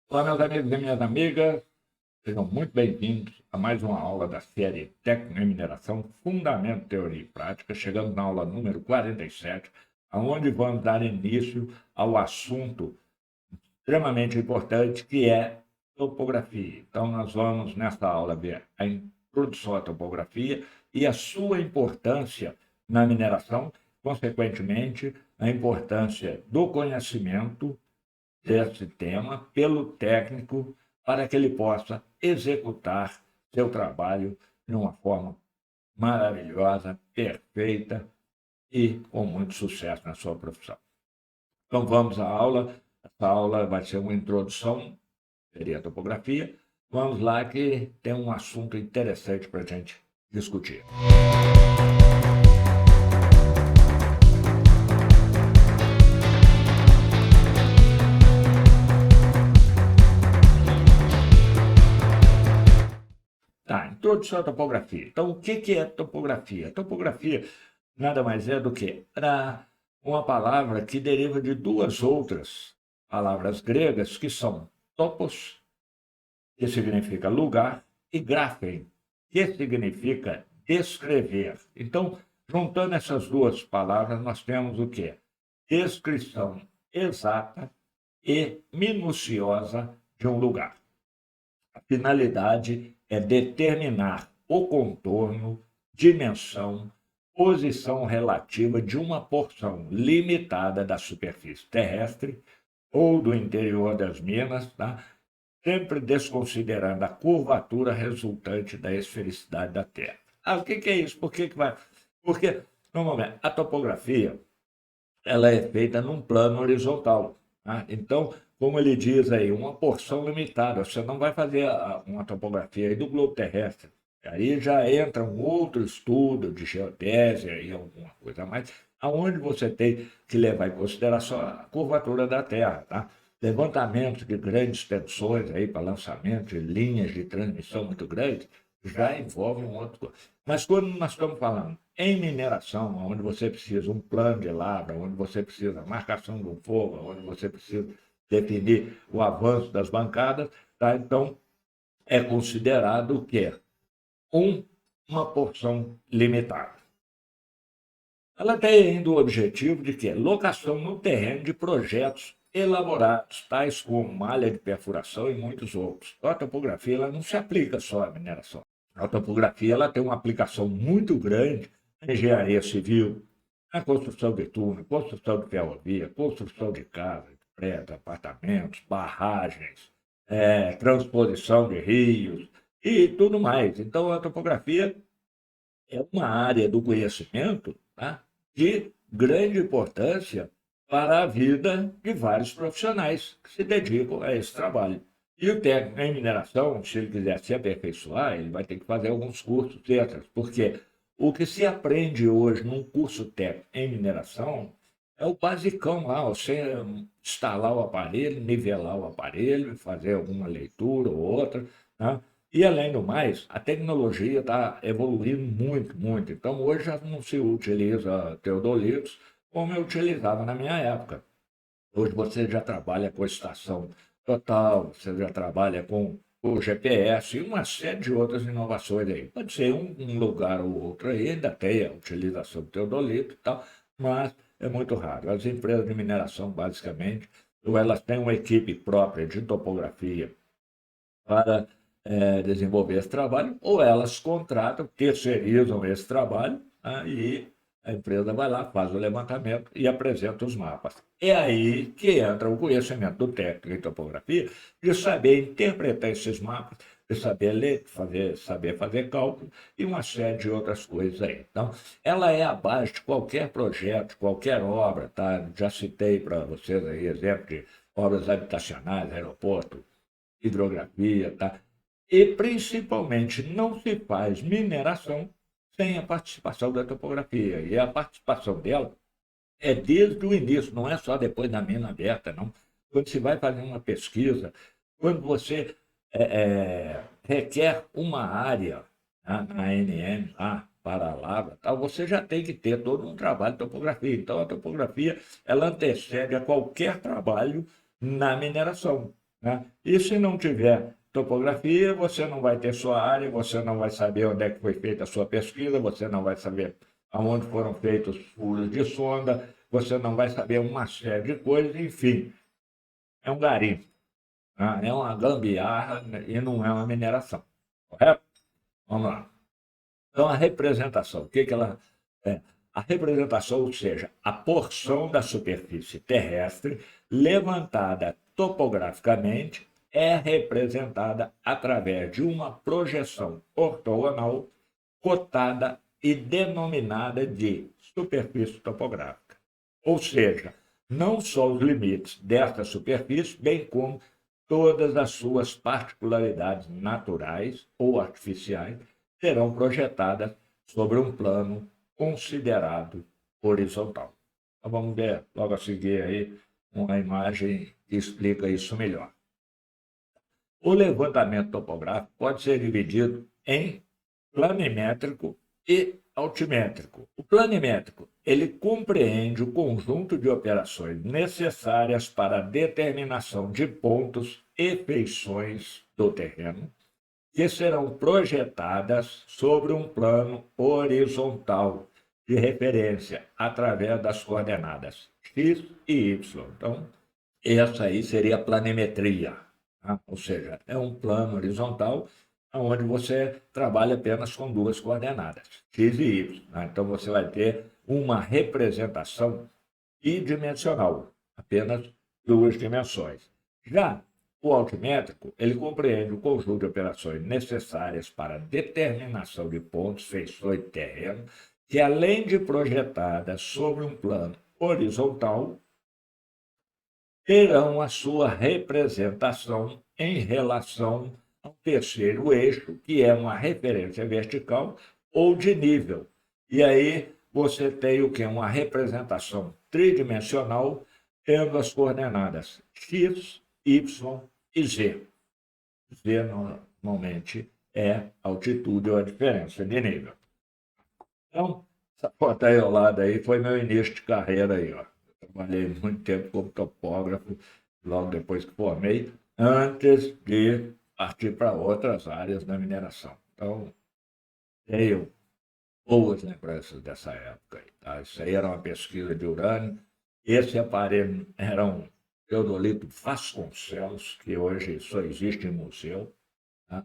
Olá, meus amigos e minhas amigas, sejam muito bem-vindos a mais uma aula da série Técnica em Mineração, Fundamento, Teoria e Prática. Chegamos na aula número 47, onde vamos dar início ao assunto extremamente importante que é topografia. Então, nós vamos, nesta aula, ver a introdução à topografia e a sua importância na mineração, consequentemente, a importância do conhecimento desse tema pelo técnico para que ele possa executar seu trabalho de uma forma maravilhosa, perfeita e com muito sucesso na sua profissão. Então vamos à aula. Essa aula vai ser uma introdução, seria a topografia. Vamos lá que tem um assunto interessante para a gente discutir. Tá, introdução à topografia. Então, o que é topografia? Topografia nada mais é do que uma palavra que deriva de duas outras palavras gregas, que são topos, que significa lugar, e graphen, que significa descrever. Então, juntando essas duas palavras, nós temos o quê? Descrição exata e minuciosa de um lugar. A finalidade é determinar o contorno, dimensão, posição relativa de uma porção limitada da superfície terrestre ou do interior das minas, tá? Sempre desconsiderando a curvatura resultante da esfericidade da Terra. Ah, o que é isso? Por que vai? Porque, normalmente, a topografia ela é feita num plano horizontal. Tá? Então, como ele diz aí, uma porção limitada. Você não vai fazer uma topografia aí do globo terrestre. Aí já entra um outro estudo de geodésia e alguma coisa a mais, aonde você tem que levar em consideração a curvatura da Terra, tá? Levantamento de grandes tensões aí para lançamento de linhas de transmissão muito grandes já envolve um outro coisa. Mas quando nós estamos falando em mineração, onde você precisa um plano de lavra, onde você precisa marcação do fogo, onde você precisa definir o avanço das bancadas, tá? Então é considerado o quê? Uma porção limitada. Ela tem ainda o objetivo de que locação no terreno de projetos elaborados, tais como malha de perfuração e muitos outros. A topografia ela não se aplica só à mineração. A topografia ela tem uma aplicação muito grande na engenharia civil, na construção de túnel, construção de ferrovia, construção de casas, de prédios, apartamentos, barragens, transposição de rios e tudo mais. Então, a topografia é uma área do conhecimento, tá, de grande importância para a vida de vários profissionais que se dedicam a esse trabalho. E o técnico em mineração, se ele quiser se aperfeiçoar, ele vai ter que fazer alguns cursos extras, porque o que se aprende hoje num curso técnico em mineração é o basicão lá, você instalar o aparelho, nivelar o aparelho, fazer alguma leitura ou outra, né? E, além do mais, a tecnologia está evoluindo muito, muito. Então, hoje já não se utiliza teodolitos como eu utilizava na minha época. Hoje você já trabalha com estação total, você já trabalha com o GPS e uma série de outras inovações aí. Pode ser um lugar ou outro aí, ainda tem a utilização do teodolito e tal, mas é muito raro. As empresas de mineração, basicamente, ou elas têm uma equipe própria de topografia para desenvolver esse trabalho, ou elas contratam, terceirizam esse trabalho, né, e a empresa vai lá, faz o levantamento e apresenta os mapas. É aí que entra o conhecimento do técnico em topografia, de saber interpretar esses mapas, de saber ler, saber fazer cálculo e uma série de outras coisas aí. Então, ela é a base de qualquer projeto, qualquer obra, tá? Já citei para vocês aí exemplo de obras habitacionais, aeroporto, hidrografia, tá? E, principalmente, não se faz mineração sem a participação da topografia. E a participação dela é desde o início, não é só depois da mina aberta, não. Quando se vai fazer uma pesquisa, quando você requer uma área, né, na ANM, lá, para a lavra, tal, você já tem que ter todo um trabalho de topografia. Então, a topografia ela antecede a qualquer trabalho na mineração. né? E se não tiver topografia, você não vai ter sua área, você não vai saber onde é que foi feita a sua pesquisa, você não vai saber aonde foram feitos os furos de sonda, você não vai saber uma série de coisas, enfim, é um garimpo, né? É uma gambiarra, né? E não é uma mineração, correto? Vamos lá. Então, a representação, o que que ela é? A representação, ou seja, a porção da superfície terrestre levantada topograficamente é representada através de uma projeção ortogonal cotada e denominada de superfície topográfica. Ou seja, não só os limites desta superfície, bem como todas as suas particularidades naturais ou artificiais serão projetadas sobre um plano considerado horizontal. Então, vamos ver logo a seguir aí uma imagem que explica isso melhor. O levantamento topográfico pode ser dividido em planimétrico e altimétrico. O planimétrico, ele compreende o conjunto de operações necessárias para a determinação de pontos e feições do terreno, que serão projetadas sobre um plano horizontal de referência através das coordenadas x e y. Então, essa aí seria a planimetria, tá? Ou seja, é um plano horizontal onde você trabalha apenas com duas coordenadas, x e y, tá? Então, você vai ter uma representação bidimensional, apenas duas dimensões. Já o altimétrico, ele compreende o conjunto de operações necessárias para a determinação de pontos, feições de terreno, que além de projetadas sobre um plano horizontal, terão a sua representação em relação ao terceiro eixo, que é uma referência vertical ou de nível. E aí você tem o que? Uma representação tridimensional tendo as coordenadas x, y e z. Z normalmente é altitude ou a diferença de nível. Então, essa foto aí ao lado aí foi meu início de carreira aí, ó. Trabalhei muito tempo como topógrafo, logo depois que formei, antes de partir para outras áreas da mineração. Então, tenho boas lembranças dessa época aí, tá? Isso aí era uma pesquisa de urânio. Esse aparelho era um teodolito Vasconcelos, que hoje só existe em museu, tá?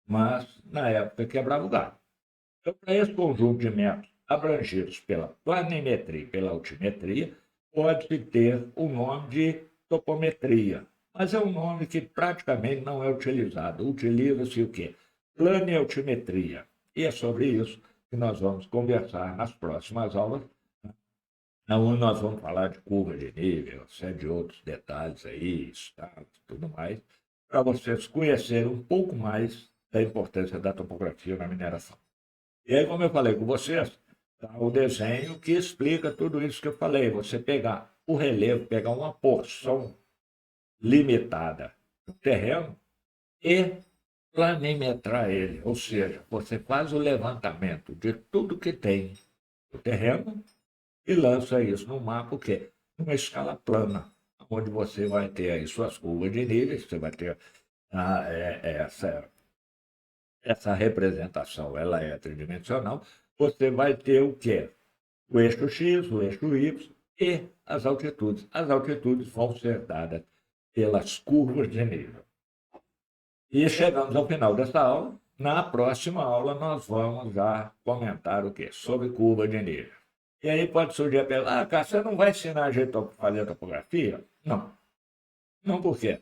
Mas, na época, quebrava o galho. Então, para esse conjunto de métodos abrangidos pela planimetria e pela altimetria, pode-se ter o nome de topometria, mas é um nome que praticamente não é utilizado. Utiliza-se o quê? Planialtimetria. E é sobre isso que nós vamos conversar nas próximas aulas, onde nós vamos falar de curva de nível, série de outros detalhes aí, estados e tudo mais, para vocês conhecerem um pouco mais da importância da topografia na mineração. E aí, como eu falei com vocês, tá o desenho que explica tudo isso que eu falei. Você pegar o relevo, pegar uma porção limitada do terreno e planimetrar ele. Ou seja, você faz o levantamento de tudo que tem no terreno e lança isso no mapa, o quê? Numa escala plana, onde você vai ter aí suas curvas de níveis, você vai ter essa representação, ela é tridimensional, você vai ter o quê? O eixo X, o eixo Y e as altitudes. As altitudes vão ser dadas pelas curvas de nível. E chegamos ao final dessa aula. Na próxima aula, nós vamos já comentar o quê? Sobre curva de nível. E aí pode surgir a pergunta, cara, você não vai ensinar a gente a fazer topografia? Não. Não por quê?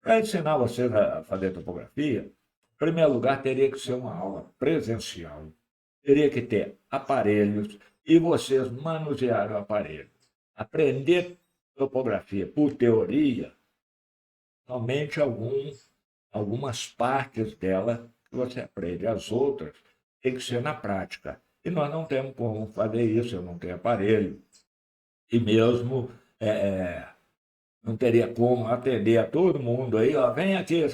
Para ensinar vocês a fazer topografia, em primeiro lugar, teria que ser uma aula presencial. Teria que ter aparelhos e vocês manusearem o aparelho. Aprender topografia por teoria, somente algumas partes dela que você aprende. As outras tem que ser na prática. E nós não temos como fazer isso, eu não tenho aparelho. E mesmo não teria como atender a todo mundo aí, ó, vem aqui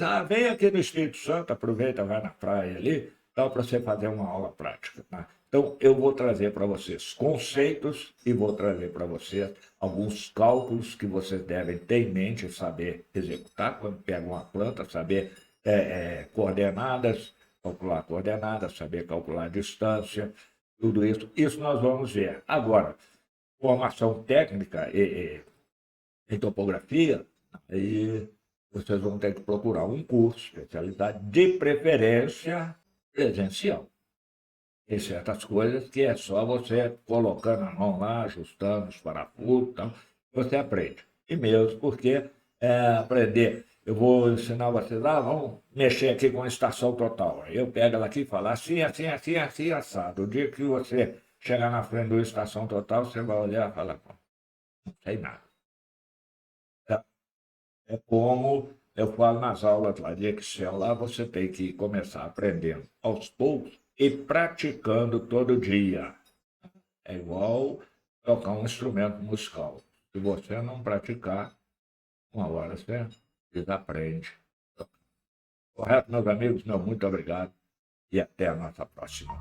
no Espírito Santo, aproveita, vai na praia ali, Dá para você fazer uma aula prática. Né? Então, eu vou trazer para vocês conceitos e vou trazer para vocês alguns cálculos que vocês devem ter em mente e saber executar quando pegam uma planta, saber coordenadas, saber calcular a distância, tudo isso. Isso nós vamos ver. Agora, formação técnica em topografia, aí vocês vão ter que procurar um curso, especialidade, de preferência presencial. Tem certas coisas que é só você colocando a mão lá, ajustando os parafusos, então, você aprende. E mesmo porque aprender, eu vou ensinar vocês, vamos mexer aqui com a estação total. Aí eu pego ela aqui e falo assim, assim, assim, assim, assado. O dia que você chegar na frente da estação total, você vai olhar e falar, não sei nada. É como eu falo nas aulas lá de Excel, lá você tem que começar aprendendo aos poucos e praticando todo dia. É igual tocar um instrumento musical. Se você não praticar, uma hora você desaprende. Correto, meus amigos? Meu muito obrigado e até a nossa próxima.